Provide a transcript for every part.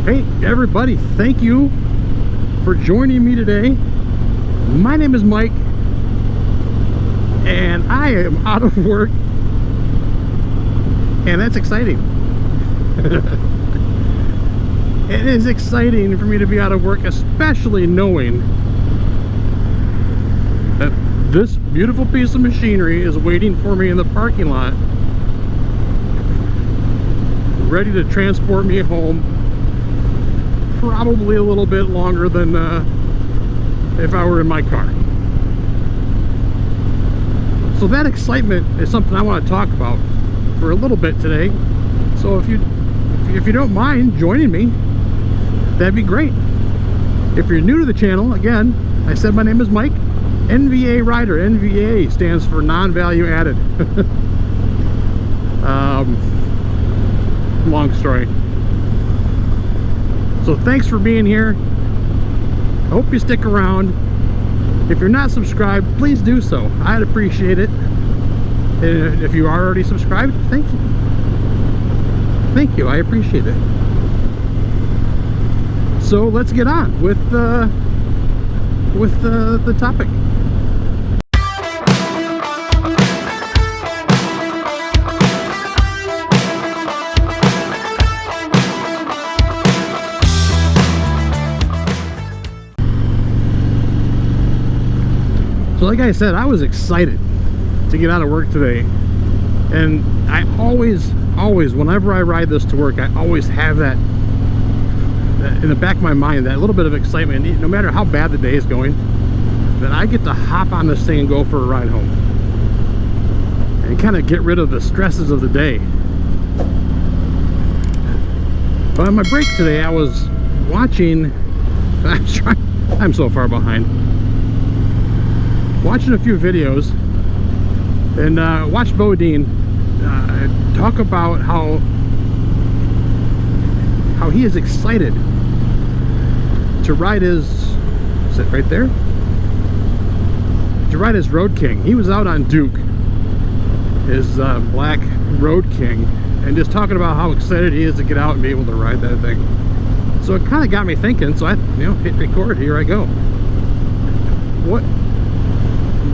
Hey everybody, thank you for joining me today. My name is Mike and I am out of work, and that's exciting. It is exciting for me to be out of work, especially knowing that this beautiful piece of machinery is waiting for me in the parking lot, ready to transport me home, probably a little bit longer than if I were in my car. So that excitement is something I want to talk about for a little bit today. So if you don't mind joining me, that'd be great. If you're new to the channel, again, I said my name is Mike. NVA Rider. NVA stands for non-value added. Long story. So thanks for being here. I hope you stick around. If you're not subscribed, please do so. I'd appreciate it. And if you are already subscribed, thank you. Thank you, I appreciate it. So let's get on with the topic. So like I said, I was excited to get out of work today, and I always whenever I ride this to work, I always have that in the back of my mind, that little bit of excitement, no matter how bad the day is going, that I get to hop on this thing and go for a ride home and kind of get rid of the stresses of the day. But on my break today, I was watching, I'm so far behind, watching a few videos, and watched Bodine talk about how he is excited to ride his, is it right there? To ride his Road King. He was out on Duke, his black Road King, and just talking about how excited he is to get out and be able to ride that thing. So it kind of got me thinking, so I hit record, here I go.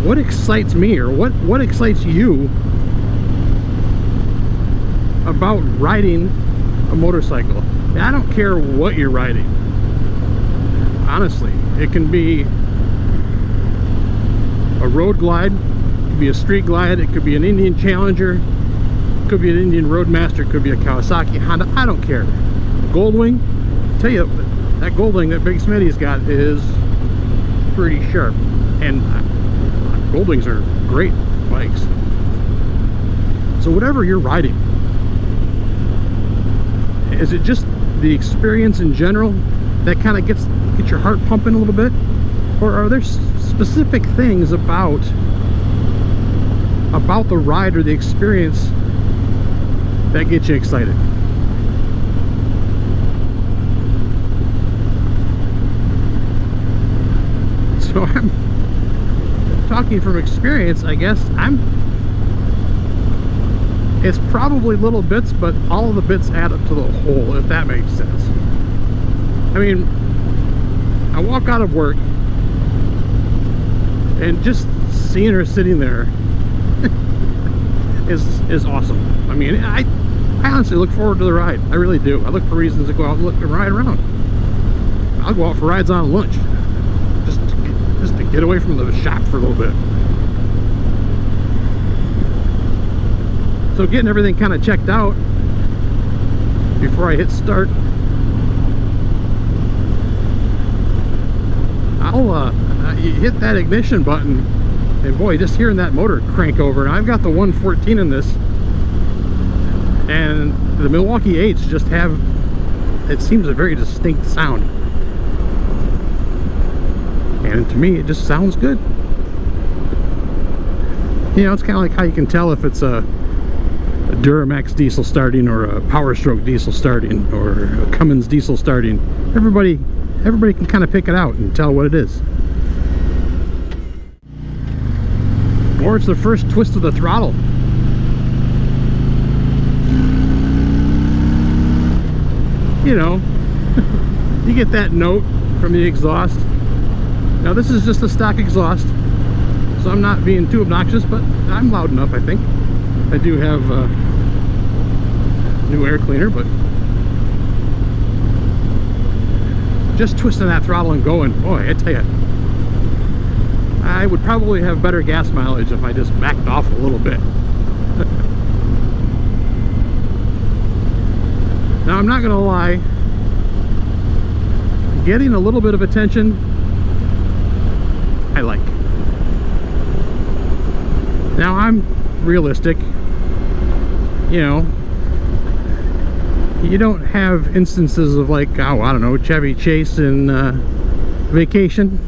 What excites me, or what excites you about riding a motorcycle? And I don't care what you're riding, honestly. It can be a road glide, it could be a street glide, it could be an Indian Challenger, it could be an Indian Roadmaster, it could be a Kawasaki, Honda, I don't care. Goldwing, I'll tell you, that Goldwing that Big Smitty's got is pretty sharp, and Goldwings are great bikes. So whatever you're riding, is it just the experience in general that kind of gets your heart pumping a little bit, or are there specific things about the ride or the experience that get you excited? So I'm talking from experience, I guess. It's probably little bits, but all of the bits add up to the whole, if that makes sense. I mean, I walk out of work and just seeing her sitting there is awesome. I mean, I honestly look forward to the ride. I really do. I look for reasons to go out and look and ride around. I'll go out for rides on lunch, just to get away from the shop for a little bit. So getting everything kind of checked out before I hit start, I'll you hit that ignition button, and boy, just hearing that motor crank over. And I've got the 114 in this, and the Milwaukee 8s just have, it seems, a very distinct sound, and to me it just sounds good. You know, it's kind of like how you can tell if it's a Duramax diesel starting, or a Power Stroke diesel starting, or a Cummins diesel starting. Everybody can kind of pick it out and tell what it is. Or it's the first twist of the throttle. You know, You get that note from the exhaust. Now this is just a stock exhaust, so I'm not being too obnoxious, but I'm loud enough, I think. I do have a new air cleaner, but just twisting that throttle and going, boy, I tell you, I would probably have better gas mileage if I just backed off a little bit. Now, I'm not gonna lie, getting a little bit of attention I like. Now, I'm realistic, you know. You don't have instances of like, oh, I don't know, Chevy Chase in Vacation.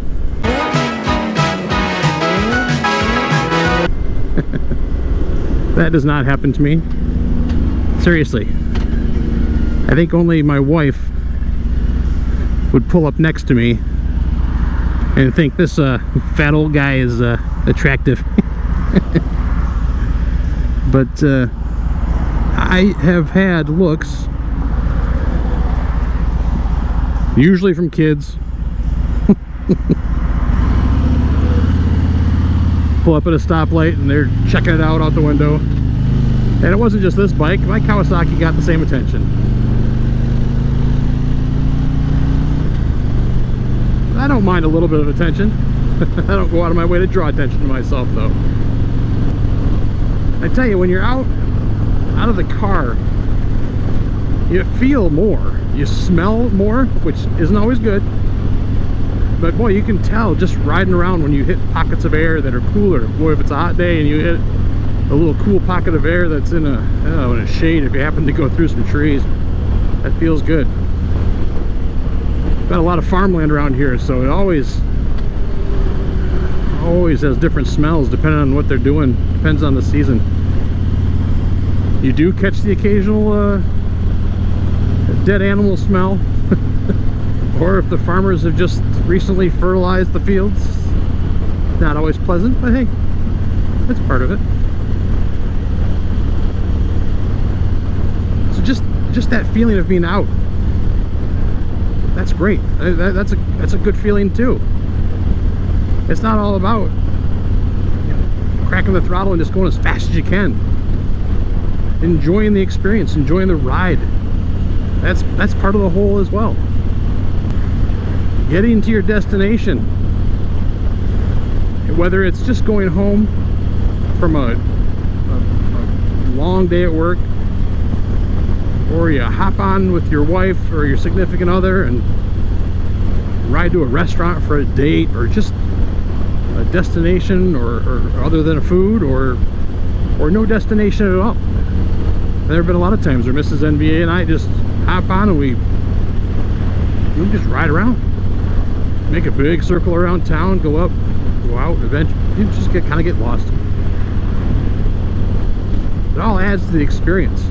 That does not happen to me. Seriously. I think only my wife would pull up next to me and think this fat old guy is attractive. But I have had looks, usually from kids, pull up at a stoplight and they're checking it out the window. And it wasn't just this bike, my Kawasaki got the same attention. I don't mind a little bit of attention. I don't go out of my way to draw attention to myself, though. I tell you, when you're out of the car, you feel more, you smell more, which isn't always good, but boy, you can tell just riding around when you hit pockets of air that are cooler. Boy, if it's a hot day and you hit a little cool pocket of air that's in a shade, if you happen to go through some trees, that feels good. Got a lot of farmland around here, so it always has different smells depending on what they're doing. Depends on the season. You do catch the occasional dead animal smell, or if the farmers have just recently fertilized the fields. Not always pleasant, but hey, that's part of it. So just that feeling of being out, that's great. That's a good feeling too. It's not all about, you know, cracking the throttle and just going as fast as you can. Enjoying the experience, enjoying the ride. That's part of the whole as well. Getting to your destination, whether it's just going home from a long day at work, or you hop on with your wife or your significant other and ride to a restaurant for a date, or just a destination, or other than a food, or no destination at all. There have been a lot of times where Mrs. NVA and I just hop on and we just ride around, make a big circle around town, go up, go out, eventually you just kind of get lost. It all adds to the experience.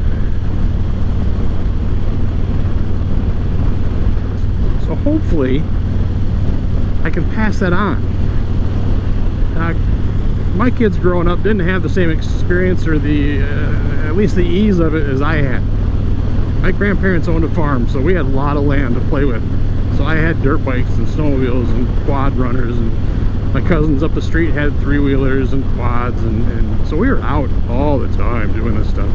So hopefully I can pass that on. My kids growing up didn't have the same experience, or at least the ease of it as I had. My grandparents owned a farm, so we had a lot of land to play with. So I had dirt bikes and snowmobiles and quad runners, and my cousins up the street had three-wheelers and quads, and so we were out all the time doing this stuff.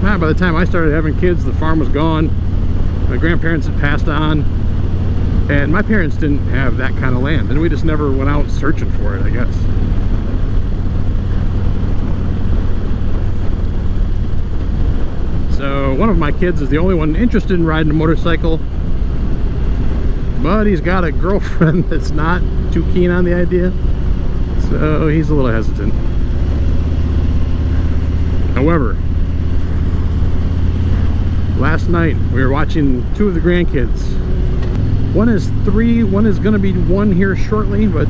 Now, by the time I started having kids, the farm was gone. My grandparents had passed on, and my parents didn't have that kind of land, and we just never went out searching for it, I guess. So one of my kids is the only one interested in riding a motorcycle, but he's got a girlfriend that's not too keen on the idea, so he's a little hesitant. However, last night we were watching two of the grandkids. One is 3, one is going to be 1 here shortly, but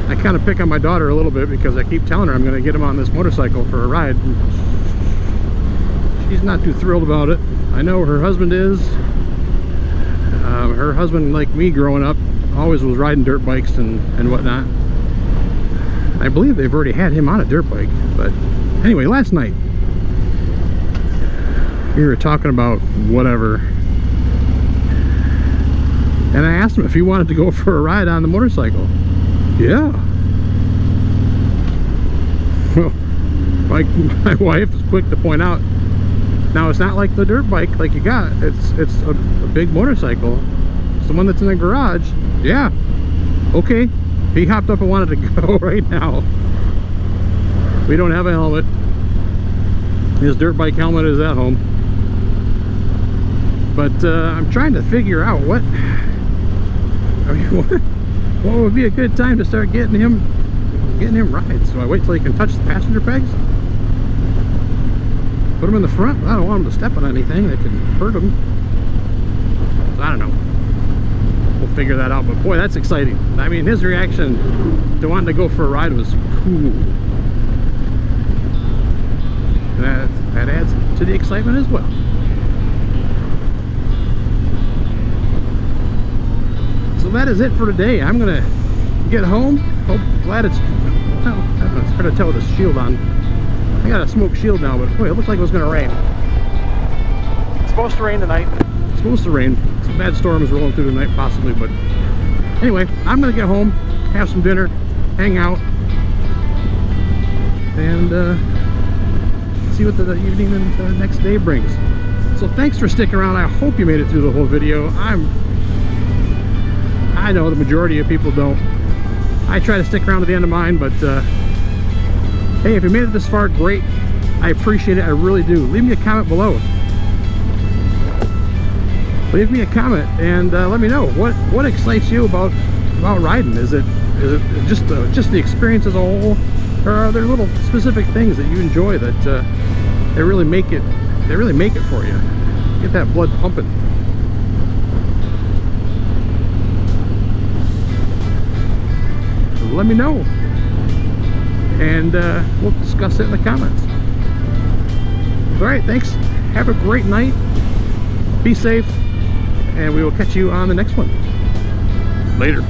I kind of pick on my daughter a little bit because I keep telling her I'm going to get him on this motorcycle for a ride. She's not too thrilled about it. I know her husband is. Her husband, like me growing up, always was riding dirt bikes and whatnot. I believe they've already had him on a dirt bike. But anyway, last night We were talking about whatever, and I asked him if he wanted to go for a ride on the motorcycle. Yeah. Well, my wife is quick to point out, now it's not like the dirt bike like you got, it's a big motorcycle. It's the one that's in the garage. Yeah, okay. He hopped up and wanted to go right now. We don't have a helmet. His dirt bike helmet is at home. But I'm trying to figure out what would be a good time to start getting him rides. Do I wait till he can touch the passenger pegs? Put him in the front? I don't want him to step on anything that can hurt him. So I don't know. We'll figure that out. But boy, that's exciting. I mean, his reaction to wanting to go for a ride was cool. That adds to the excitement as well. So that is it for today. I'm gonna get home. Glad it's, well, I don't know, it's hard to tell with the shield on. I got a smoke shield now, but boy, it looked like it was gonna rain. It's supposed to rain tonight. It's supposed to rain. Some bad storms rolling through tonight, possibly, but anyway, I'm gonna get home, have some dinner, hang out, and see what the evening and the next day brings. So thanks for sticking around. I hope you made it through the whole video. I know the majority of people don't. I try to stick around to the end of mine, but hey, if you made it this far, great. I appreciate it. I really do. Leave me a comment below. Leave me a comment and let me know what excites you about riding. Is it just the experience as a whole, or are there little specific things that you enjoy that they really make it for you? Get that blood pumping. Let me know, and we'll discuss it in the comments. All right, thanks. Have a great night. Be safe, and we will catch you on the next one. Later.